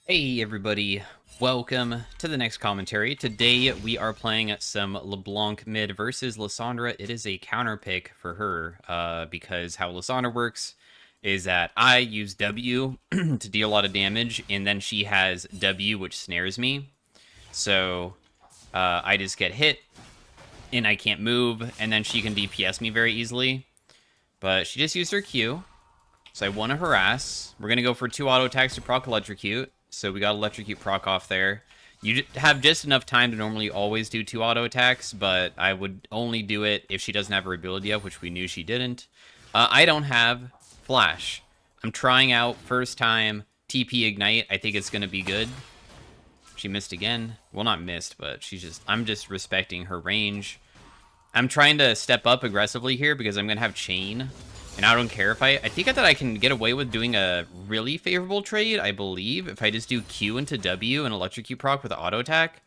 Hey everybody, welcome to the next commentary. Today we are playing some Leblanc mid versus Lysandra. It is a counter pick for her because how Lysandra works is that I use W to deal a lot of damage, and then she has W which snares me. So I just get hit and I can't move, and then she can DPS me very easily. But she just used her Q. So I want to harass. We're going to go for 2 auto attacks to proc electrocute. So we got electrocute proc off there. You have just enough time to normally always do 2 auto attacks, but I would only do it if she doesn't have her ability up, which we knew she didn't. I don't have flash. I'm trying out first time TP ignite. I think it's going to be good. She missed again. Well, not missed, but I'm just respecting her range. I'm trying to step up aggressively here because I'm going to have chain. And I don't care if I think that I can get away with doing a really favorable trade, I believe, if I just do Q into W and electrocute proc with the auto attack.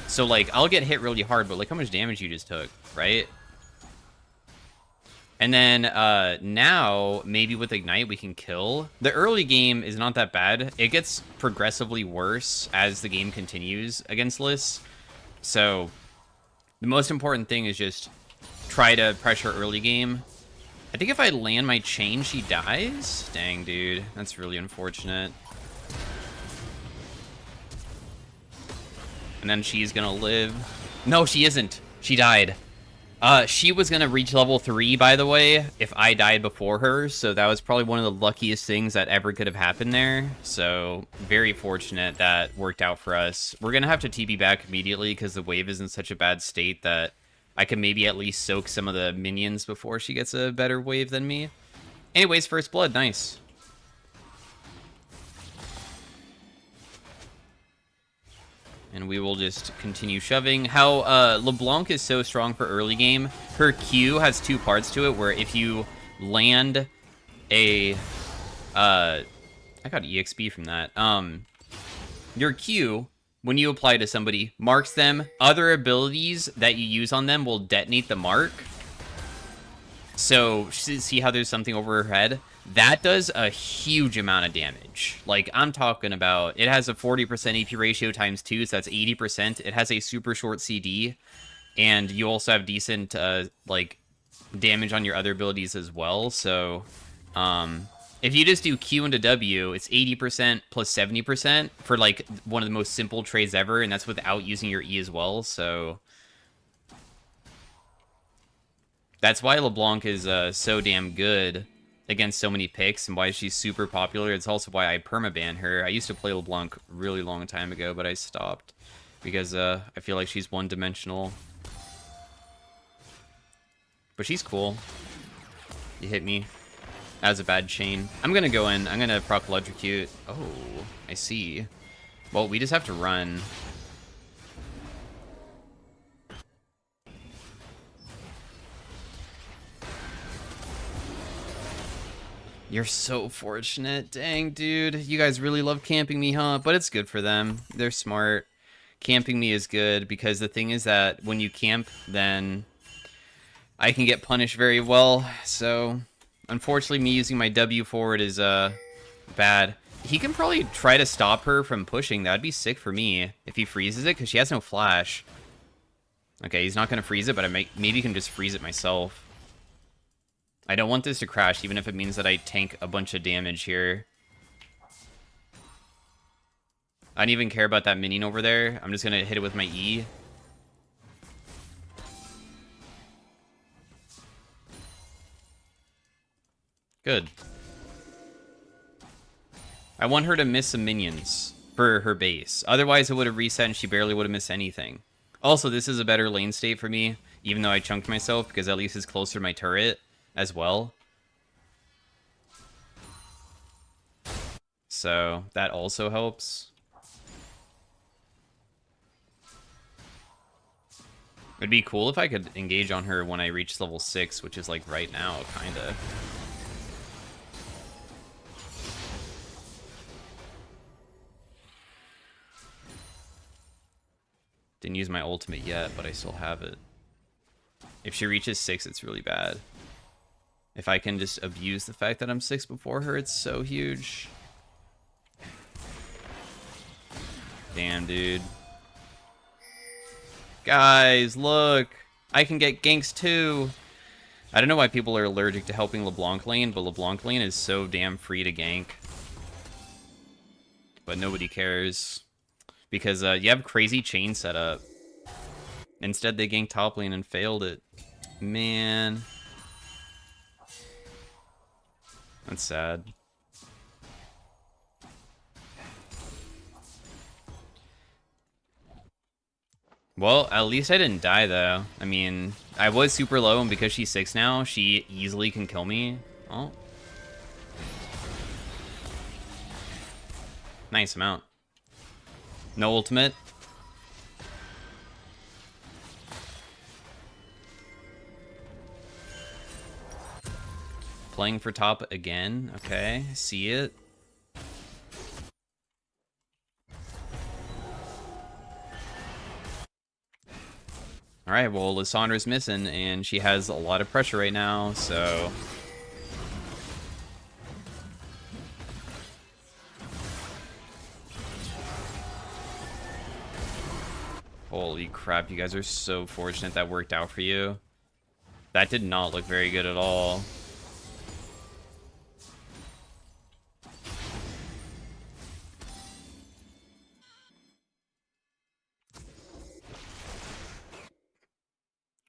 So, like, I'll get hit really hard, but look how much damage you just took, right? And then now, maybe with Ignite, we can kill. The early game is not that bad. It gets progressively worse as the game continues against Lys. So, the most important thing is just try to pressure early game. I think if I land my chain, she dies. Dang, dude. That's really unfortunate. And then she's gonna live. No, she isn't. She died. She was gonna reach level 3, by the way, if I died before her. So that was probably one of the luckiest things that ever could have happened there. So very fortunate that worked out for us. We're gonna have to TP back immediately because the wave is in such a bad state that I can maybe at least soak some of the minions before she gets a better wave than me. Anyways, first blood, nice. And we will just continue shoving. How LeBlanc is so strong for early game. Her Q has 2 parts to it, where if you land a... I got EXP from that. Your Q, when you apply to somebody, marks them. Other abilities that you use on them will detonate the mark. So, see how there's something over her head? That does a huge amount of damage. Like, I'm talking about, it has a 40% AP ratio times 2, so that's 80%. It has a super short CD, and you also have decent, like, damage on your other abilities as well. So, if you just do Q into W, it's 80% plus 70% for, like, one of the most simple trades ever, and that's without using your E as well, so... That's why LeBlanc is so damn good against so many picks and why she's super popular. It's also why I permaban her. I used to play LeBlanc really long time ago, but I stopped because I feel like she's one-dimensional. But she's cool. You hit me. That was a bad chain. I'm going to go in. I'm going to proc electrocute. Oh, I see. Well, we just have to run. You're so fortunate. Dang, dude. You guys really love camping me, huh? But it's good for them. They're smart. Camping me is good because the thing is that when you camp, then I can get punished very well. So, unfortunately, me using my W forward is bad. He can probably try to stop her from pushing. That'd be sick for me if he freezes it because she has no flash. Okay, he's not going to freeze it, but maybe can just freeze it myself. I don't want this to crash, even if it means that I tank a bunch of damage here. I don't even care about that minion over there. I'm just going to hit it with my E. Good. I want her to miss some minions for her base. Otherwise, it would have reset and she barely would have missed anything. Also, this is a better lane state for me, even though I chunked myself, because at least it's closer to my turret as well. So that also helps. It'd be cool if I could engage on her when I reach level 6, which is like right now, kinda. Didn't use my ultimate yet, but I still have it. If she reaches 6, it's really bad. If I can just abuse the fact that I'm 6 before her, it's so huge. Damn, dude. Guys, look! I can get ganks too! I don't know why people are allergic to helping LeBlanc lane, but LeBlanc lane is so damn free to gank. But nobody cares. Because you have crazy chain setup. Instead, they ganked top lane and failed it. Man. That's sad. Well, at least I didn't die, though. I mean, I was super low, and because she's 6 now, she easily can kill me. Oh. Nice amount. No ultimate. Playing for top again. Okay, see it. Alright, well, Lissandra's missing, and she has a lot of pressure right now, so... Holy crap, you guys are so fortunate that worked out for you. That did not look very good at all.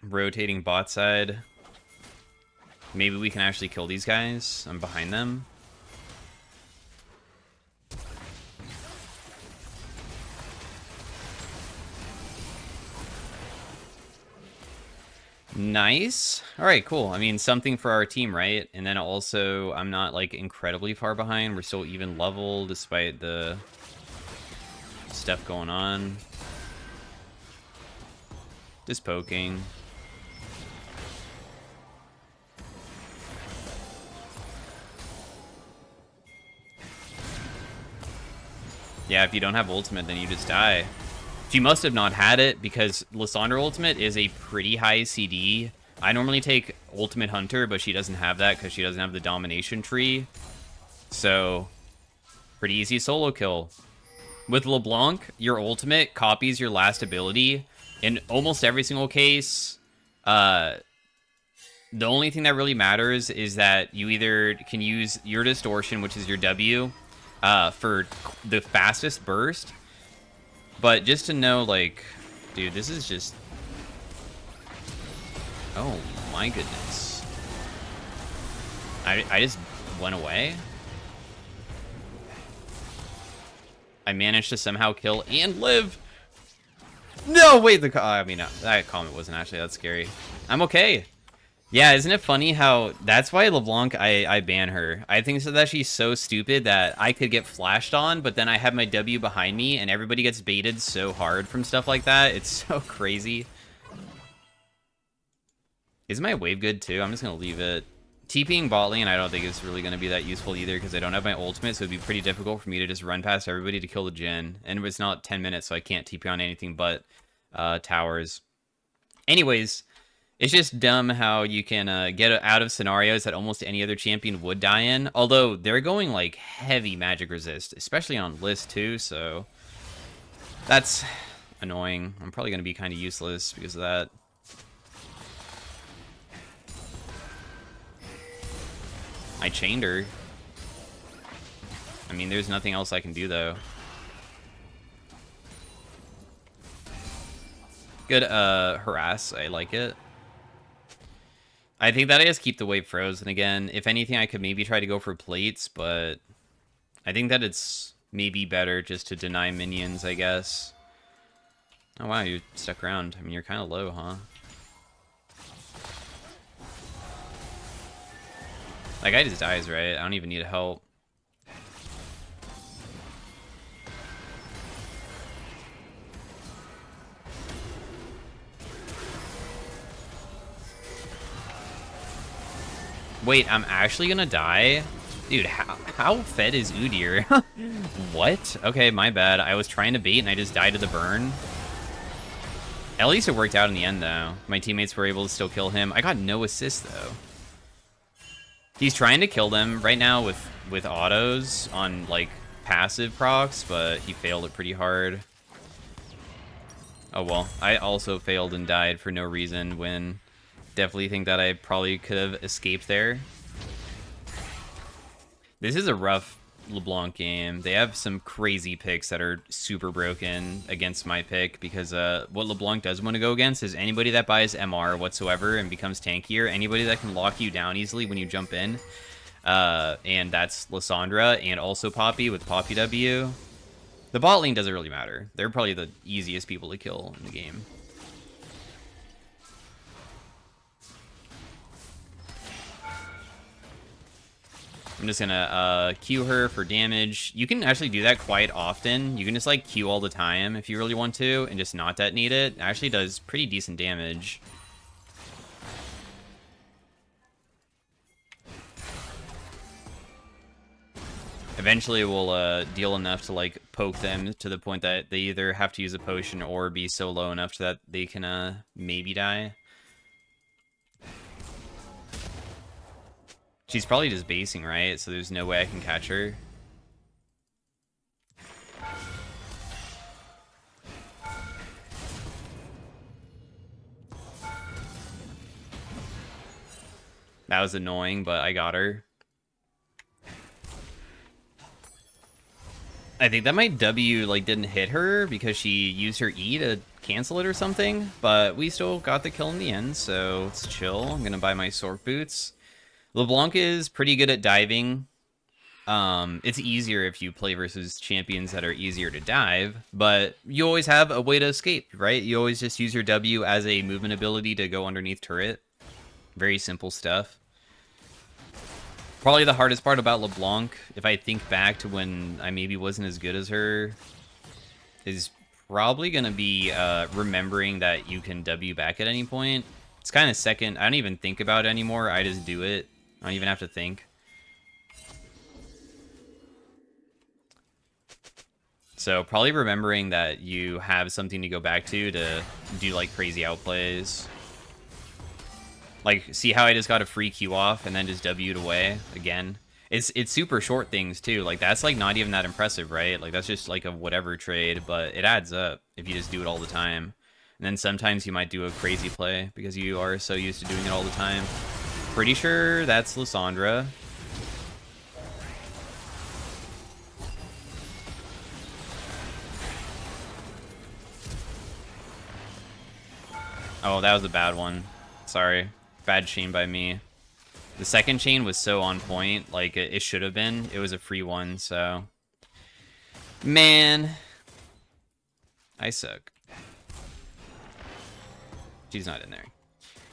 Rotating bot side. Maybe we can actually kill these guys. I'm behind them. Nice. Alright, cool. I mean, something for our team, right? And then also, I'm not, like, incredibly far behind. We're still even level, despite the stuff going on. Just poking. Yeah, if you don't have ultimate, then you just die. She must have not had it, because Lissandra ultimate is a pretty high CD. I normally take ultimate hunter, but she doesn't have that because she doesn't have the domination tree. So, pretty easy solo kill. With LeBlanc, your ultimate copies your last ability. In almost every single case, the only thing that really matters is that you either can use your distortion, which is your W, for the fastest burst. But just to know, like, dude, this is just... Oh, my goodness. I just went away. I managed to somehow kill and live. No, wait, I mean, that comment wasn't actually that scary. I'm okay. Yeah, isn't it funny how... That's why LeBlanc, I ban her. I think so that she's so stupid that I could get flashed on, but then I have my W behind me, and everybody gets baited so hard from stuff like that. It's so crazy. Is my wave good, too? I'm just going to leave it. TPing bot lane, I don't think is really going to be that useful either, because I don't have my ultimate, so it'd be pretty difficult for me to just run past everybody to kill the Jhin. And it's not 10 minutes, so I can't TP on anything but towers. Anyways... It's just dumb how you can get out of scenarios that almost any other champion would die in. Although, they're going, like, heavy magic resist. Especially on list, too, so... That's annoying. I'm probably going to be kind of useless because of that. I chained her. I mean, there's nothing else I can do, though. Good, harass. I like it. I think that I just keep the wave frozen again. If anything, I could maybe try to go for plates, but I think that it's maybe better just to deny minions, I guess. Oh, wow, you stuck around. I mean, you're kind of low, huh? That guy just dies, right? I don't even need help. Wait, I'm actually gonna die? Dude, how fed is Udyr? What? Okay, my bad. I was trying to bait and I just died to the burn. At least it worked out in the end, though. My teammates were able to still kill him. I got no assist, though. He's trying to kill them right now with autos on, like, passive procs, but he failed it pretty hard. Oh well, I also failed and died for no reason when definitely think that I probably could have escaped there. This is a rough LeBlanc game. They have some crazy picks that are super broken against my pick because what LeBlanc does want to go against is anybody that buys MR whatsoever and becomes tankier, anybody that can lock you down easily when you jump in, and that's Lissandra and also Poppy with Poppy W. The bot lane doesn't really matter. They're probably the easiest people to kill in the game. I'm just gonna Q her for damage. You can actually do that quite often. You can just like Q all the time if you really want to and just not detonate it. It actually does pretty decent damage. Eventually we'll deal enough to like poke them to the point that they either have to use a potion or be so low enough so that they can maybe die. She's probably just basing, right? So there's no way I can catch her. That was annoying, but I got her. I think that my W like didn't hit her because she used her E to cancel it or something, but we still got the kill in the end, so it's chill. I'm gonna buy my Sork boots. LeBlanc is pretty good at diving. It's easier if you play versus champions that are easier to dive, but you always have a way to escape, right? You always just use your W as a movement ability to go underneath turret. Very simple stuff. Probably the hardest part about LeBlanc, if I think back to when I maybe wasn't as good as her, is probably going to be remembering that you can W back at any point. It's kind of second. I don't even think about it anymore. I just do it. I don't even have to think. So probably remembering that you have something to go back to do like crazy outplays. Like, see how I just got a free Q off and then just W'd away again? It's super short things, too. Like, that's, like, not even that impressive, right? Like, that's just, like, a whatever trade, but it adds up if you just do it all the time. And then sometimes you might do a crazy play because you are so used to doing it all the time. Pretty sure that's Lissandra. Oh, that was a bad one. Sorry. Bad chain by me. The second chain was so on point, like it should have been. It was a free one, so... Man. I suck. She's not in there.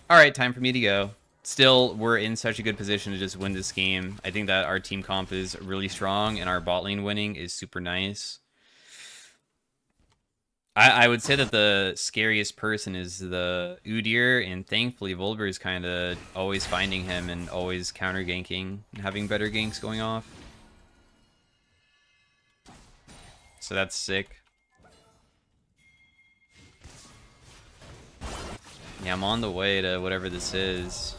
Alright, time for me to go. Still, we're in such a good position to just win this game. I think that our team comp is really strong, and our bot lane winning is super nice. I would say that the scariest person is the Udyr, and thankfully Volver is kind of always finding him and always counter ganking and having better ganks going off. So that's sick. Yeah, I'm on the way to whatever this is.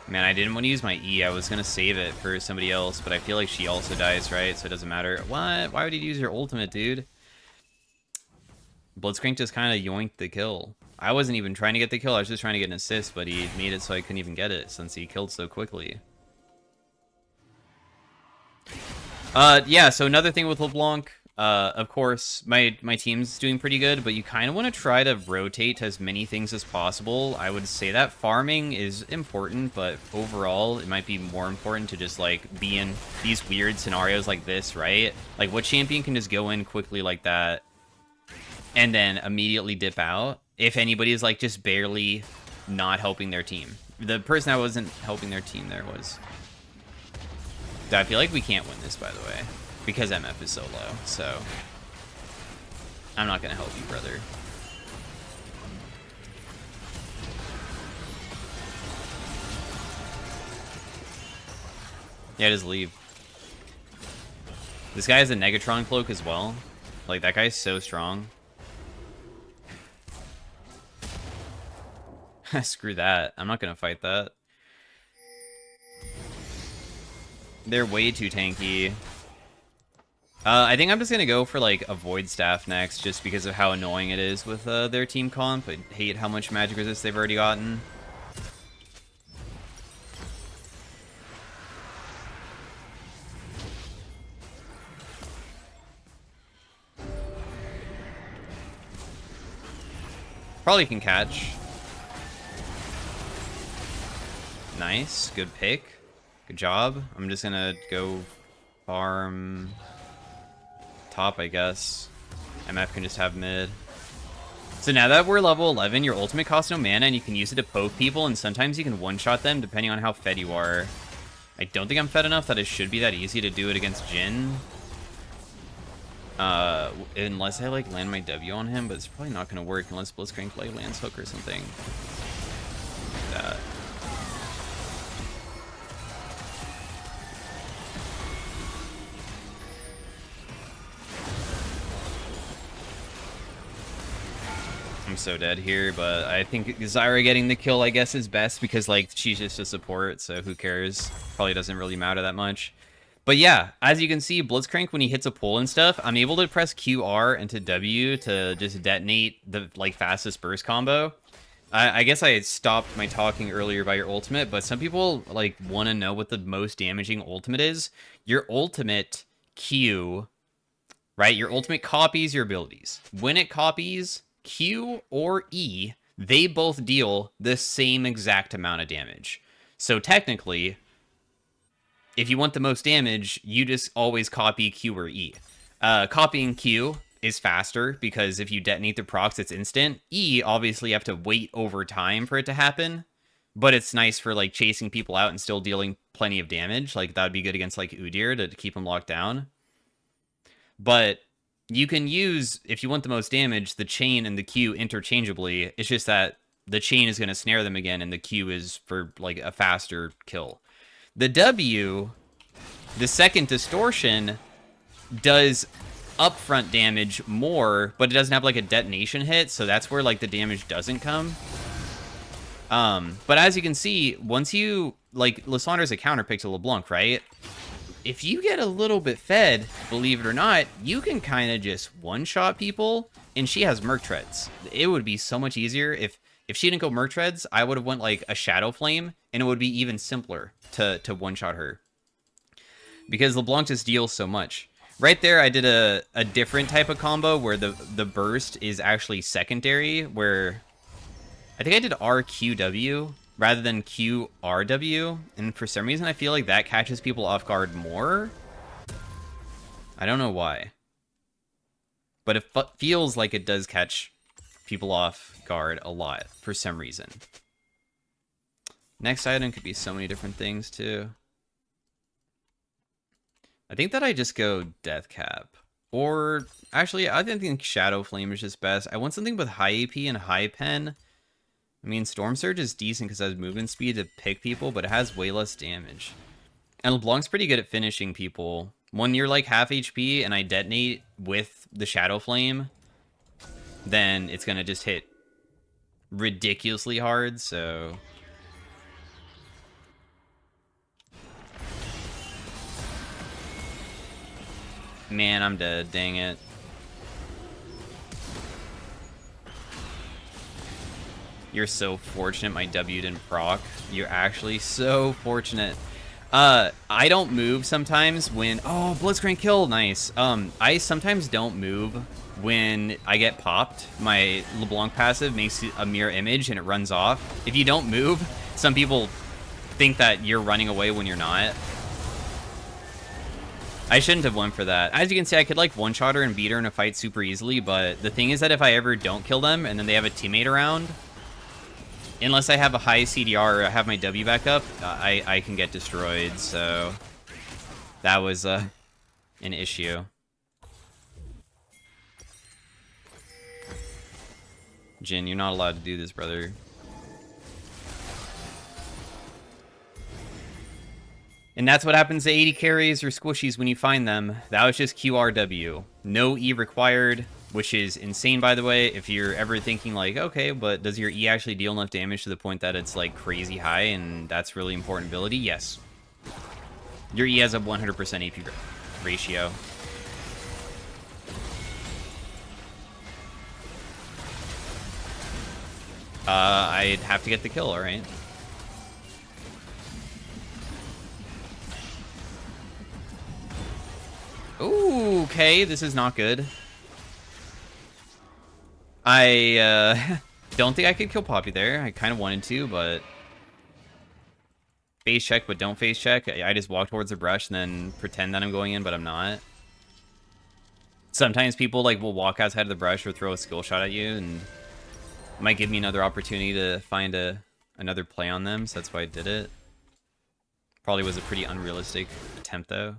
Man, I didn't want to use my E. I was going to save it for somebody else, but I feel like she also dies, right? So it doesn't matter. What? Why would you use your ultimate, dude? Blitzcrank just kind of yoinked the kill. I wasn't even trying to get the kill. I was just trying to get an assist, but he made it so I couldn't even get it since he killed so quickly. Yeah, so another thing with LeBlanc, of course, my team's doing pretty good, but you kind of want to try to rotate to as many things as possible. I would say that farming is important, but overall, it might be more important to just, like, be in these weird scenarios like this, right? Like, what champion can just go in quickly like that and then immediately dip out if anybody is, like, just barely not helping their team? The person that wasn't helping their team there was... I feel like we can't win this, by the way, because MF is so low, so I'm not going to help you, brother. Yeah, just leave. This guy has a Negatron cloak as well. Like, that guy's so strong. Screw that. I'm not going to fight that. They're way too tanky. I think I'm just gonna go for like a Void Staff next, just because of how annoying it is with their team comp. I hate how much magic resist they've already gotten. Probably can catch. Nice, good pick. Good job. I'm just gonna go farm top, I guess. MF can just have mid. So now that we're level 11, your ultimate costs no mana, and you can use it to poke people, and sometimes you can one-shot them depending on how fed you are. I don't think I'm fed enough that it should be that easy to do it against Jhin. Unless I, like, land my W on him, but it's probably not going to work unless Blitzcrank, like, lands hook or something. Like that. I'm so dead here, but I think Zyra getting the kill, I guess, is best because, like, she's just a support, so who cares? Probably doesn't really matter that much. But yeah, as you can see, Blitzcrank, when he hits a pull and stuff, I'm able to press QR into W to just detonate the, like, fastest burst combo. I guess I had stopped my talking earlier about your ultimate, but some people, like, want to know what the most damaging ultimate is. Your ultimate Q, right? Your ultimate copies your abilities. When it copies Q or E, they both deal the same exact amount of damage. So technically, if you want the most damage, you just always copy Q or E. Copying Q is faster because if you detonate the procs, it's instant. E, obviously, you have to wait over time for it to happen, but it's nice for like chasing people out and still dealing plenty of damage. Like that would be good against like Udyr to keep him locked down. But you can use, if you want the most damage, the chain and the Q interchangeably. It's just that the chain is going to snare them again, and the Q is for like a faster kill. The W, the second distortion, does upfront damage more, but it doesn't have like a detonation hit, so that's where like the damage doesn't come. But as you can see, once you, like, Lysandre's a counterpick to Leblanc, right? If you get a little bit fed, believe it or not, you can kind of just one-shot people, and she has Merc Treads. It would be so much easier if she didn't go Merc Treads, I would have went like a Shadow Flame, and it would be even simpler to one-shot her. Because LeBlanc just deals so much. Right there, I did a different type of combo where the burst is actually secondary, where I think I did RQW rather than QRW, and for some reason I feel like that catches people off guard more. I don't know why. But it feels like it does catch people off guard a lot for some reason. Next item could be so many different things too. I think that I just go Death Cap. Or, actually, I think Shadow Flame is just best. I want something with high AP and high pen. I mean, Storm Surge is decent because it has movement speed to pick people, but it has way less damage. And LeBlanc's pretty good at finishing people. When you're like half HP and I detonate with the Shadow Flame, then it's going to just hit ridiculously hard, so... Man, I'm dead. Dang it. You're so fortunate my W didn't proc. You're actually so fortunate. I don't move sometimes when... Oh, Blitzcrank kill. Nice. I sometimes don't move when I get popped. My LeBlanc passive makes a mirror image and it runs off. If you don't move, some people think that you're running away when you're not. I shouldn't have went for that. As you can see, I could like one-shot her and beat her in a fight super easily, but the thing is that if I ever don't kill them and then they have a teammate around, unless I have a high CDR or I have my W back up, I can get destroyed, so that was an issue. Jhin, you're not allowed to do this, brother. And that's what happens to 80 carries or squishies when you find them. That was just QRW. No E required, which is insane, by the way. If you're ever thinking like, okay, but does your E actually deal enough damage to the point that it's like crazy high and that's really important ability? Yes. Your E has a 100% AP ratio. I'd have to get the kill, alright. Ooh, okay, this is not good. I don't think I could kill Poppy there. I kind of wanted to, but... Face check, but don't face check. I just walk towards the brush and then pretend that I'm going in, but I'm not. Sometimes people like will walk outside of the brush or throw a skill shot at you, and it might give me another opportunity to find another play on them, so that's why I did it. Probably was a pretty unrealistic attempt, though.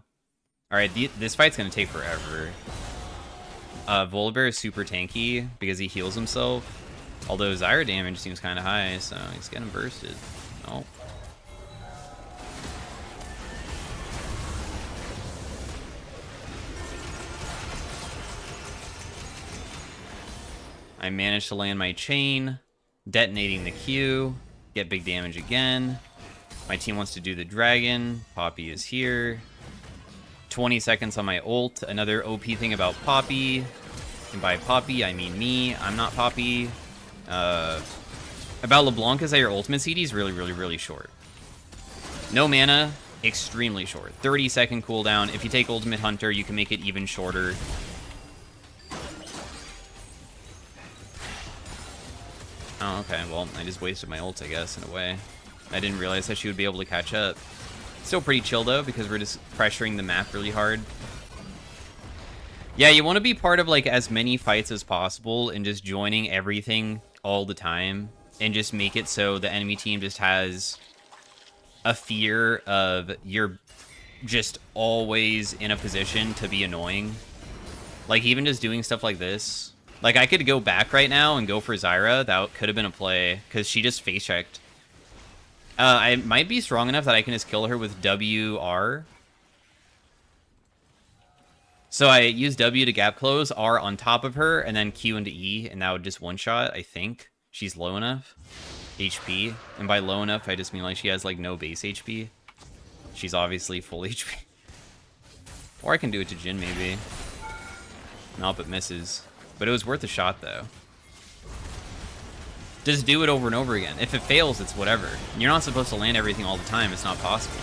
Alright, this fight's gonna take forever. Volibear is super tanky because he heals himself. Although Zyra damage seems kind of high, so he's getting bursted. Oh. I managed to land my chain, detonating the Q, get big damage again. My team wants to do the dragon. Poppy is here. 20 seconds on my ult. Another OP thing about Poppy. And by Poppy, I mean me. I'm not Poppy. About Leblanc is that your ultimate CD is really, really, really short. No mana, extremely short. 30-second cooldown. If you take Ultimate Hunter, you can make it even shorter. Oh, okay. Well, I just wasted my ult, I guess, in a way. I didn't realize that she would be able to catch up. Still pretty chill, though, because we're just pressuring the map really hard. Yeah, you want to be part of, like, as many fights as possible and just joining everything all the time. And just make it so the enemy team just has a fear of you're just always in a position to be annoying. Like, even just doing stuff like this. Like, I could go back right now and go for Zyra. That could have been a play, because she just face-checked. I might be strong enough that I can just kill her with WR. So I use W to gap close, R on top of her, and then Q into E, and that would just one-shot, I think. She's low enough. HP. And by low enough, I just mean like she has, like, no base HP. She's obviously full HP. Or I can do it to Jhin, maybe. Nope, it misses. But it was worth a shot, though. Just do it over and over again. If it fails, it's whatever. You're not supposed to land everything all the time. It's not possible.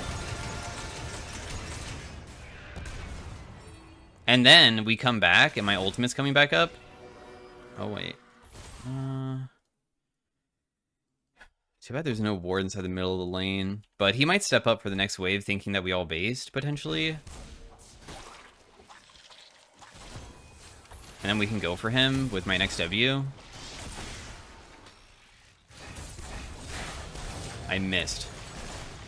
And then we come back, and my ultimate's coming back up. Oh, wait. Too bad there's no ward inside the middle of the lane. But he might step up for the next wave, thinking that we all based, potentially. And then we can go for him with my next W. I missed.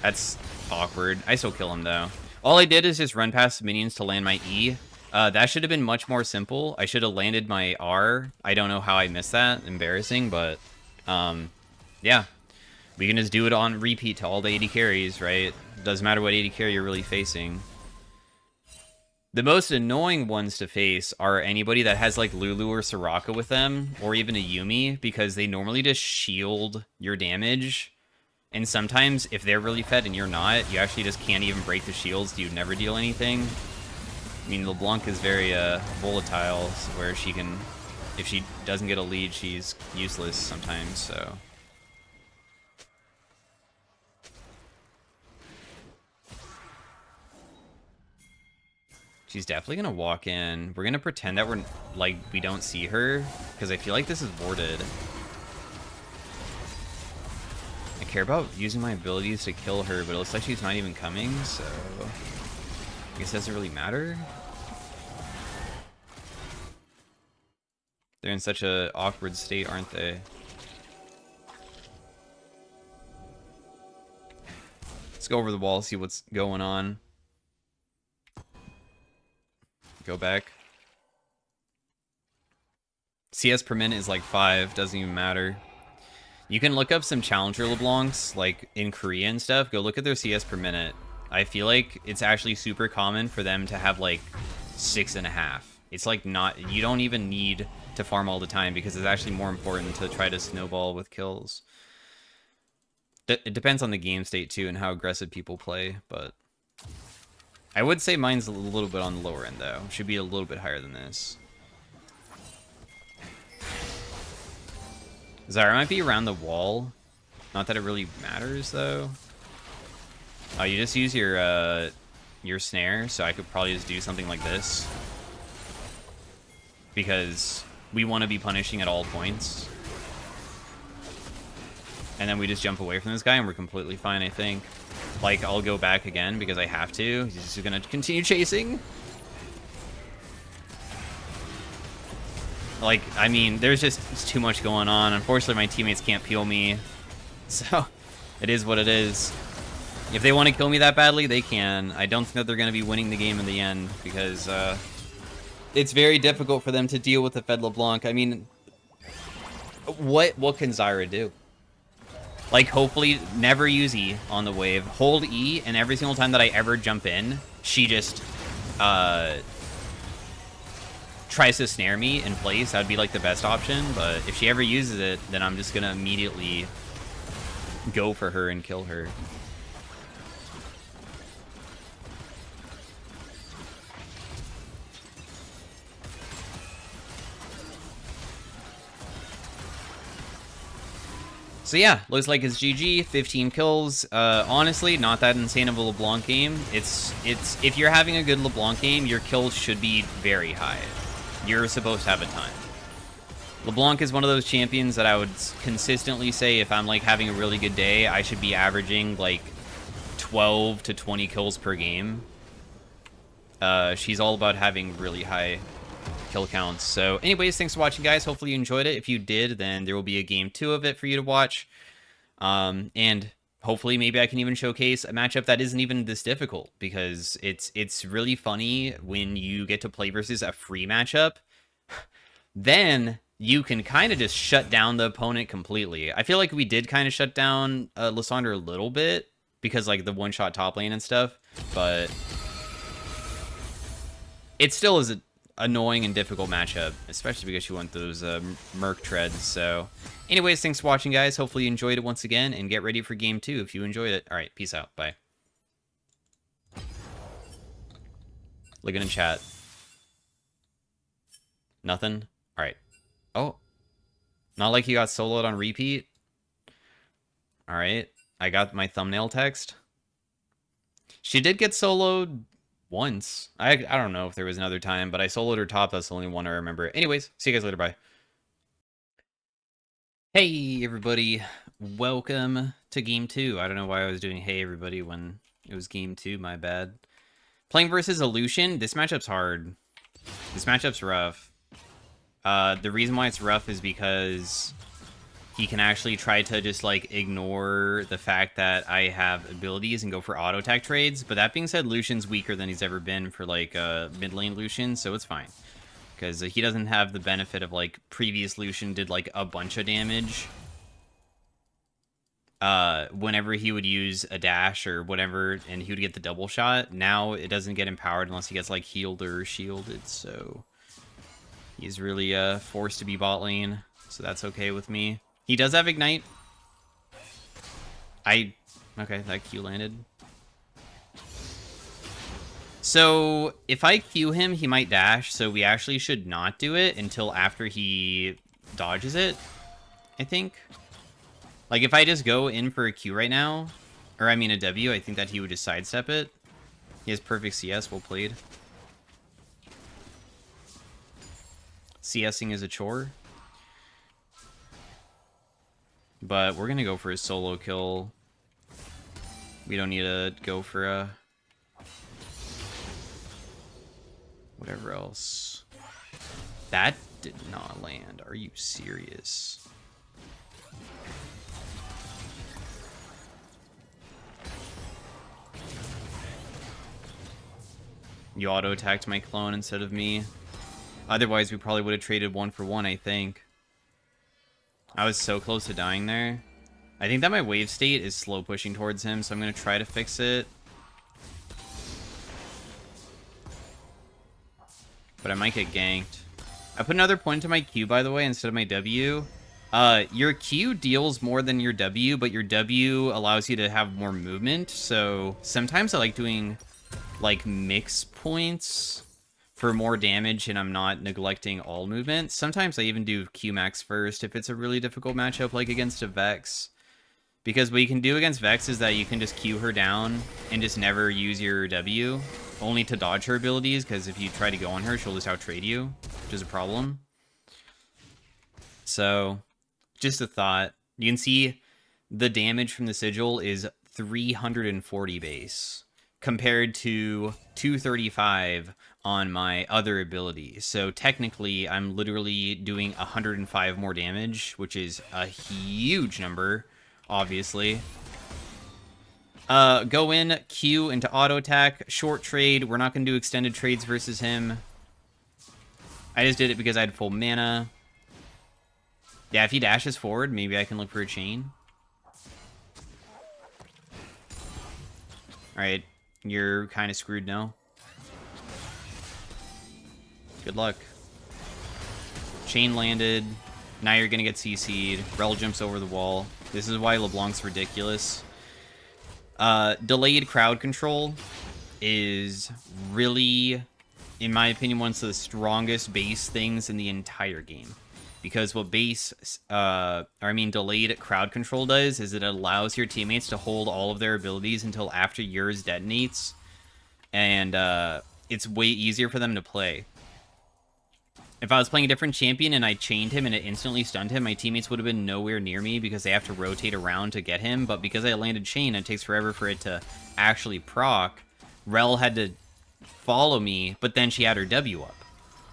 That's awkward. I still kill him, though. All I did is just run past minions to land my E. That should have been much more simple. I should have landed my R. I don't know how I missed that. Embarrassing, but... yeah. We can just do it on repeat to all the 80 carries, right? Doesn't matter what 80 carry you're really facing. The most annoying ones to face are anybody that has, like, Lulu or Soraka with them, or even a Yumi, because they normally just shield your damage. And sometimes, if they're really fed and you're not, you actually just can't even break the shields. You'd never deal anything. I mean, LeBlanc is very volatile, where she can... If she doesn't get a lead, she's useless sometimes, so... She's definitely gonna walk in. We're gonna pretend that we're, like, we don't see her, because I feel like this is warded. I care about using my abilities to kill her, but it looks like she's not even coming, so... I guess it doesn't really matter. They're in such a awkward state, aren't they? Let's go over the wall, see what's going on. Go back. CS per minute is like 5, doesn't even matter. You can look up some challenger LeBlancs, like in Korea and stuff. Go look at their CS per minute. I feel like it's actually super common for them to have like 6.5. It's like not, you don't even need to farm all the time because it's actually more important to try to snowball with kills. It depends on the game state too and how aggressive people play, but I would say mine's a little bit on the lower end, though. Should be a little bit higher than this. Zyra might be around the wall. Not that it really matters, though. Oh, you just use your snare, so I could probably just do something like this. Because we want to be punishing at all points. And then we just jump away from this guy, and we're completely fine, I think. Like, I'll go back again, because I have to. He's just gonna continue chasing. Like, I mean, there's just too much going on. Unfortunately, my teammates can't peel me. So, it is what it is. If they want to kill me that badly, they can. I don't think that they're going to be winning the game in the end, because it's very difficult for them to deal with the Fed LeBlanc. I mean, what can Zyra do? Like, hopefully, never use E on the wave. Hold E, and every single time that I ever jump in, she just tries to snare me in place. That would be, like, the best option. But if she ever uses it, then I'm just going to immediately go for her and kill her. So yeah, looks like it's GG, 15 kills. Honestly, not that insane of a LeBlanc game. It's if you're having a good LeBlanc game, your kills should be very high. You're supposed to have a ton. LeBlanc is one of those champions that I would consistently say if I'm like having a really good day, I should be averaging like 12 to 20 kills per game. She's all about having really high kill counts. So anyways, thanks for watching, guys. Hopefully you enjoyed it. If you did, then there will be a game 2 of it for you to watch. And hopefully maybe I can even showcase a matchup that isn't even this difficult, because it's really funny when you get to play versus a free matchup. Then you can kind of just shut down the opponent completely. I feel like we did kind of shut down Lysandra a little bit because like the one-shot top lane and stuff, but it still is annoying and difficult matchup, especially because you want those Merc treads. So anyways, thanks for watching, guys. Hopefully you enjoyed it once again, and get ready for game 2 if you enjoyed it. All right, peace out. Bye. Looking in chat. Nothing? All right. Oh. Not like you got soloed on repeat? All right. I got my thumbnail text. She did get soloed once. I don't know if there was another time, but I soloed her top. That's the only one I remember. Anyways, see you guys later. Bye. Hey, everybody. Welcome to game 2. I don't know why I was doing hey, everybody, when it was game 2. My bad. Playing versus Illusion. This matchup's hard. This matchup's rough. The reason why it's rough is because he can actually try to just, like, ignore the fact that I have abilities and go for auto attack trades. But that being said, Lucian's weaker than he's ever been for, like, mid lane Lucian, so it's fine. Because he doesn't have the benefit of, like, previous Lucian did, like, a bunch of damage. Whenever he would use a dash or whatever, and he would get the double shot. Now it doesn't get empowered unless he gets, like, healed or shielded, so he's really forced to be bot lane, so that's okay with me. He does have Ignite. Okay, that Q landed. So if I Q him, he might dash, so we actually should not do it until after he dodges it, I think. Like, if I just go in for a Q right now, or I mean a W, I think that he would just sidestep it. He has perfect CS, well played. CSing is a chore. But we're going to go for a solo kill. We don't need to go for a whatever else. That did not land. Are you serious? You auto-attacked my clone instead of me. Otherwise, we probably would have traded 1-for-1, I think. I was so close to dying there. I think that my wave state is slow pushing towards him, so I'm going to try to fix it. But I might get ganked. I put another point to my Q, by the way, instead of my W. Your Q deals more than your W, but your W allows you to have more movement. So sometimes I like doing like, mix points for more damage and I'm not neglecting all movement. Sometimes I even do Q max first if it's a really difficult matchup, like against a Vex. Because what you can do against Vex is that you can just Q her down and just never use your W, only to dodge her abilities, because if you try to go on her, she'll just out-trade you, which is a problem. So, just a thought. You can see the damage from the Sigil is 340 base, compared to 235 on my other abilities. So technically, I'm literally doing 105 more damage, which is a huge number, obviously. Go in, Q into auto attack, short trade. We're not going to do extended trades versus him. I just did it because I had full mana. Yeah, if he dashes forward, maybe I can look for a chain. Alright, you're kind of screwed now. Good luck. Chain landed. Now you're going to get CC'd. Rel jumps over the wall. This is why LeBlanc's ridiculous. Delayed crowd control is really, in my opinion, one of the strongest base things in the entire game. Because what delayed crowd control does is it allows your teammates to hold all of their abilities until after yours detonates. And it's way easier for them to play. If I was playing a different champion and I chained him and it instantly stunned him, my teammates would have been nowhere near me because they have to rotate around to get him. But because I landed chain, it takes forever for it to actually proc. Rel had to follow me, but then she had her W up.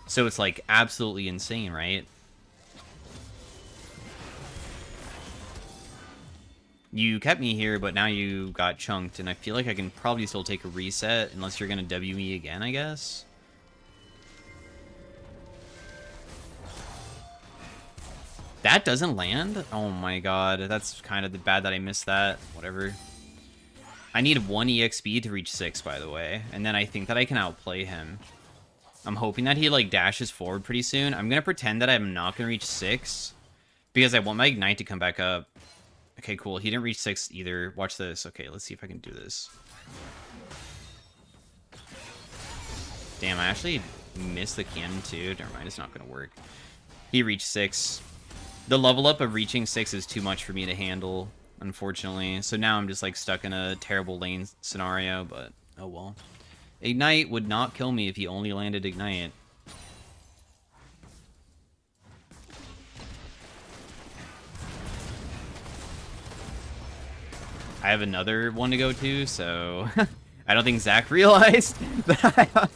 So it's like absolutely insane, right? You kept me here, but now you got chunked, and I feel like I can probably still take a reset unless you're going to W me again, I guess. That doesn't land? Oh my god, that's kind of bad that I missed that. Whatever. I need 1 EXP to reach 6, by the way, and then I think that I can outplay him. I'm hoping that he, like, dashes forward pretty soon. I'm going to pretend that I'm not going to reach 6, because I want my Ignite to come back up. Okay, cool. He didn't reach 6 either. Watch this. Okay, let's see if I can do this. Damn, I actually missed the cannon, too. Never mind, it's not going to work. He reached 6. The level up of reaching 6 is too much for me to handle, unfortunately. So now I'm just, like, stuck in a terrible lane scenario, but oh well. Ignite would not kill me if he only landed Ignite. I have another one to go to, so I don't think Zach realized that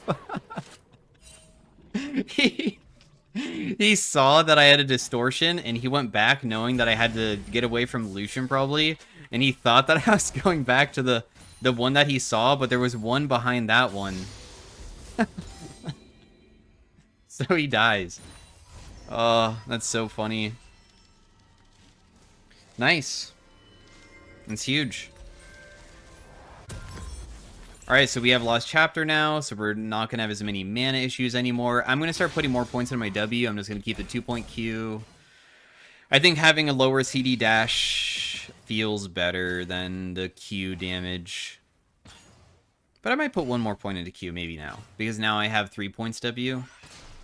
he saw that I had a distortion, and he went back knowing that I had to get away from Lucian probably, and he thought that I was going back to the one that he saw, but there was one behind that one. So he dies. Oh, that's so funny. Nice. It's huge. Alright, so we have Lost Chapter now, so we're not going to have as many mana issues anymore. I'm going to start putting more points in my W. I'm just going to keep the 2-point Q. I think having a lower CD dash feels better than the Q damage. But I might put 1 more point into Q maybe now, because now I have 3 points W.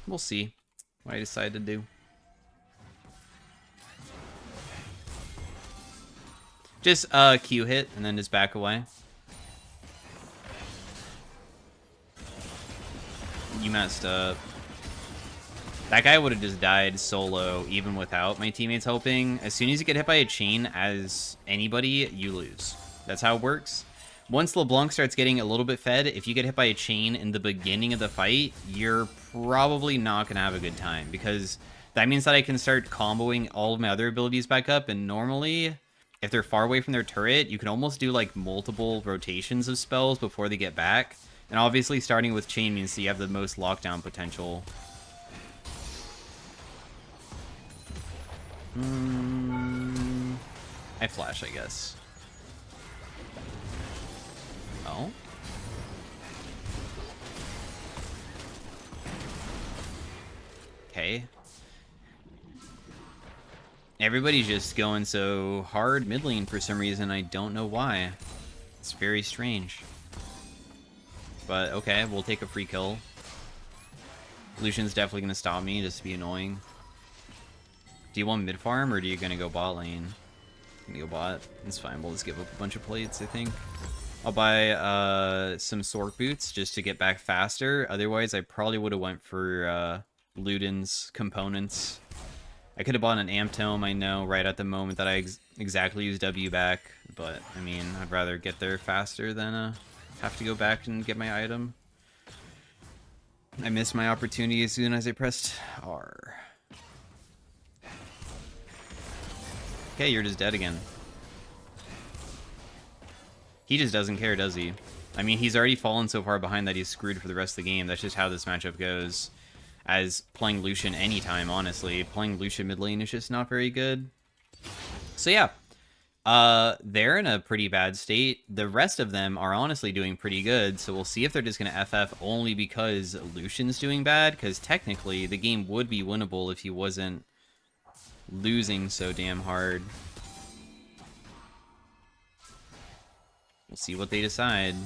We'll see what I decide to do. Just Q hit, and then just back away. You messed up. That guy would have just died solo, even without my teammates helping. As soon as you get hit by a chain as anybody, you lose. That's how it works. Once LeBlanc starts getting a little bit fed, if you get hit by a chain in the beginning of the fight, you're probably not going to have a good time, because that means that I can start comboing all of my other abilities back up, and normally, if they're far away from their turret, you can almost do like multiple rotations of spells before they get back. And obviously starting with chain means that you have the most lockdown potential. I flash, I guess. Oh? Okay. Everybody's just going so hard mid lane for some reason. I don't know why. It's very strange. But okay, we'll take a free kill. Lucian's definitely going to stop me just to be annoying. Do you want mid farm or do you going to go bot lane? I'm going to go bot. It's fine. We'll just give up a bunch of plates, I think. I'll buy some Sork boots just to get back faster. Otherwise, I probably would have went for Luden's components. I could have bought an Amp Tome, I know, right at the moment that I exactly used W back. But, I mean, I'd rather get there faster than have to go back and get my item. I missed my opportunity as soon as I pressed R. Okay, you're just dead again. He just doesn't care, does he? I mean, he's already fallen so far behind that he's screwed for the rest of the game. That's just how this matchup goes. As playing Lucian anytime, honestly. Playing Lucian mid lane is just not very good. So yeah. They're in a pretty bad state. The rest of them are honestly doing pretty good, so we'll see if they're just going to FF only because Lucian's doing bad, because technically the game would be winnable if he wasn't losing so damn hard. We'll see what they decide.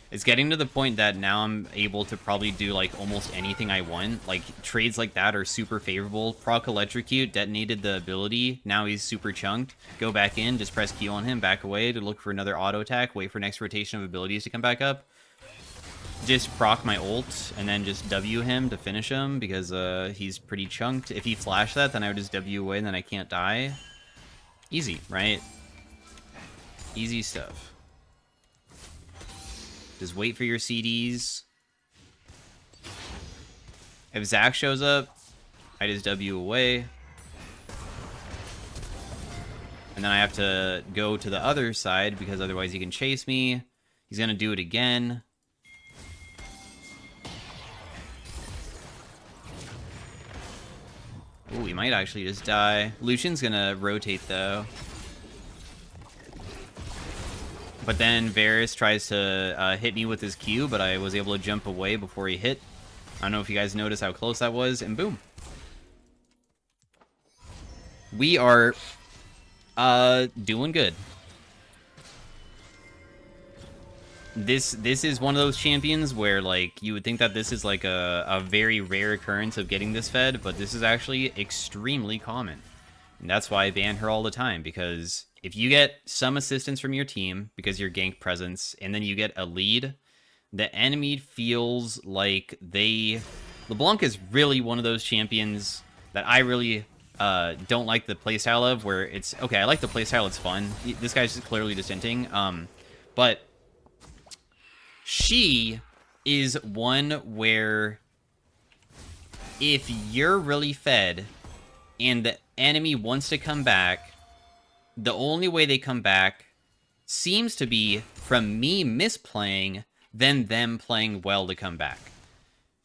It's getting to the point that now I'm able to probably do, like, almost anything I want. Like, trades like that are super favorable. Proc Electrocute detonated the ability. Now he's super chunked. Go back in, just press Q on him, back away to look for another auto attack, wait for next rotation of abilities to come back up. Just proc my ult, and then just W him to finish him, because he's pretty chunked. If he flashed that, then I would just W away, and then I can't die. Easy, right? Easy stuff. Just wait for your CDs. If Zach shows up, I just W away. And then I have to go to the other side, because otherwise he can chase me. He's going to do it again. Ooh, he might actually just die. Lucian's going to rotate, though. But then Varus tries to hit me with his Q, but I was able to jump away before he hit. I don't know if you guys noticed how close that was, and boom. We are doing good. This is one of those champions where, like, you would think that this is like a very rare occurrence of getting this fed, but this is actually extremely common. And that's why I ban her all the time, because if you get some assistance from your team because you're gank presence, and then you get a lead, the enemy feels like they... LeBlanc is really one of those champions that I really don't like the playstyle of, where it's... Okay, I like the playstyle, it's fun. This guy's just clearly just inting. But she is one where if you're really fed and the enemy wants to come back, the only way they come back seems to be from me misplaying, then them playing well to come back.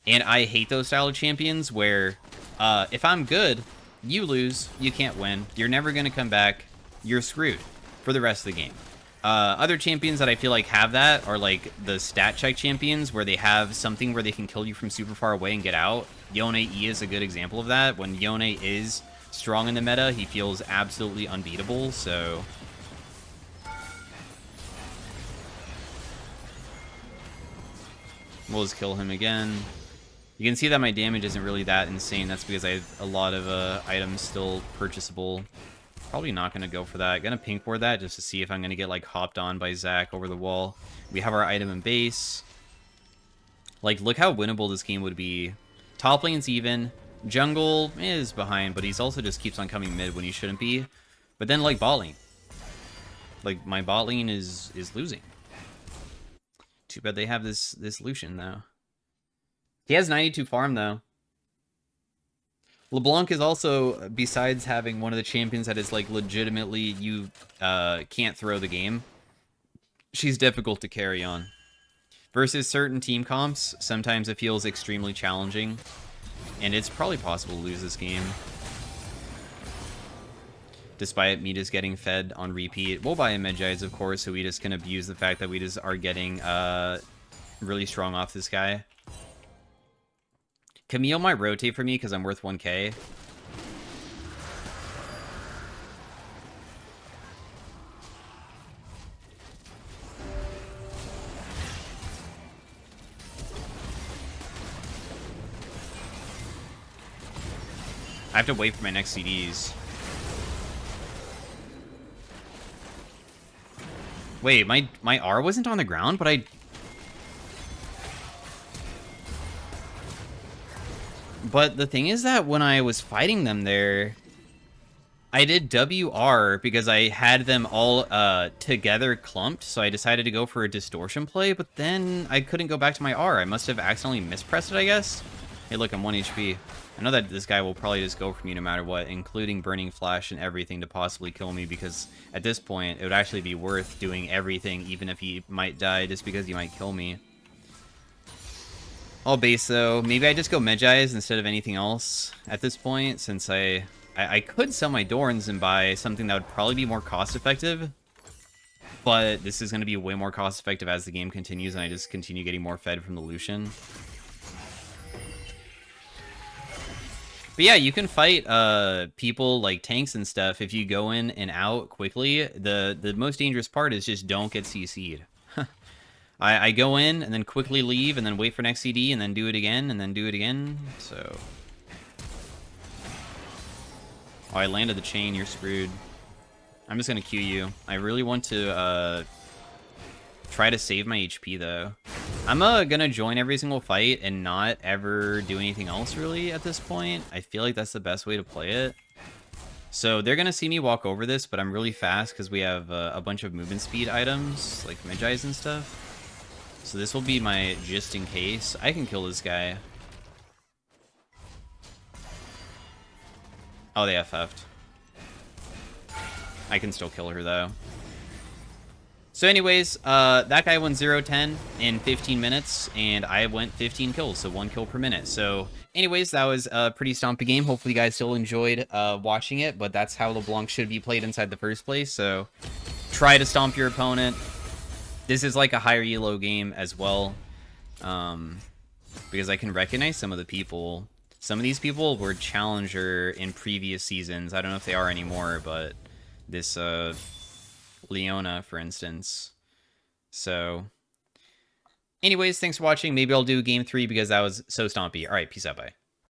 And I hate those style of champions where if I'm good, you lose, you can't win, you're never going to come back, you're screwed for the rest of the game. Other champions that I feel like have that are like the stat check champions, where they have something where they can kill you from super far away and get out. Yone E is a good example of that. When Yone is strong in the meta, he feels absolutely unbeatable, so... We'll just kill him again. You can see that my damage isn't really that insane. That's because I have a lot of items still purchasable. Probably not going to go for that. Going to pink ward that just to see if I'm going to get, like, hopped on by Zach over the wall. We have our item in base. Like, look how winnable this game would be. Top lane's even. Jungle is behind, but he's also just keeps on coming mid when he shouldn't be. But then, like, bot lane. Like, my bot lane is losing. Too bad they have this Lucian, though. He has 92 farm, though. LeBlanc is also, besides having one of the champions that is, like, legitimately you can't throw the game, she's difficult to carry on. Versus certain team comps, sometimes it feels extremely challenging, and it's probably possible to lose this game. Despite me just getting fed on repeat. We'll buy a Medgides, of course, so we just can abuse the fact that we just are getting really strong off this guy. Camille might rotate for me because I'm worth 1k. I have to wait for my next CDs. Wait, my R wasn't on the ground, but But the thing is that when I was fighting them there, I did WR because I had them all together clumped, so I decided to go for a distortion play, but then I couldn't go back to my R. I must have accidentally mispressed it, I guess. Hey, look, I'm 1 HP. I know that this guy will probably just go for me no matter what, including Burning Flash and everything to possibly kill me, because at this point, it would actually be worth doing everything, even if he might die, just because he might kill me. All base, though. Maybe I just go Medjai's instead of anything else at this point, since I could sell my Dorns and buy something that would probably be more cost-effective, but this is going to be way more cost-effective as the game continues, and I just continue getting more fed from the Lucian. But yeah, you can fight people like tanks and stuff if you go in and out quickly. The most dangerous part is just don't get CC'd. I go in and then quickly leave and then wait for next CD and then do it again and then do it again. So, oh, I landed the chain. You're screwed. I'm just gonna Q you. I really want to try to save my HP though. I'm gonna join every single fight and not ever do anything else really at this point. I feel like that's the best way to play it. So they're gonna see me walk over this, but I'm really fast because we have a bunch of movement speed items like Medjai's and stuff. So this will be my just in case. I can kill this guy. Oh, they FF'd. I can still kill her though. So anyways, that guy went 0-10 in 15 minutes, and I went 15 kills, so 1 kill per minute. So anyways, that was a pretty stompy game. Hopefully you guys still enjoyed watching it, but that's how LeBlanc should be played inside the first place. So try to stomp your opponent. This is like a higher elo game as well, because I can recognize some of the people. Some of these people were challenger in previous seasons. I don't know if they are anymore, but this Leona, for instance. So anyways, thanks for watching. Maybe I'll do game 3 because that was so stompy. All right, peace out, bye.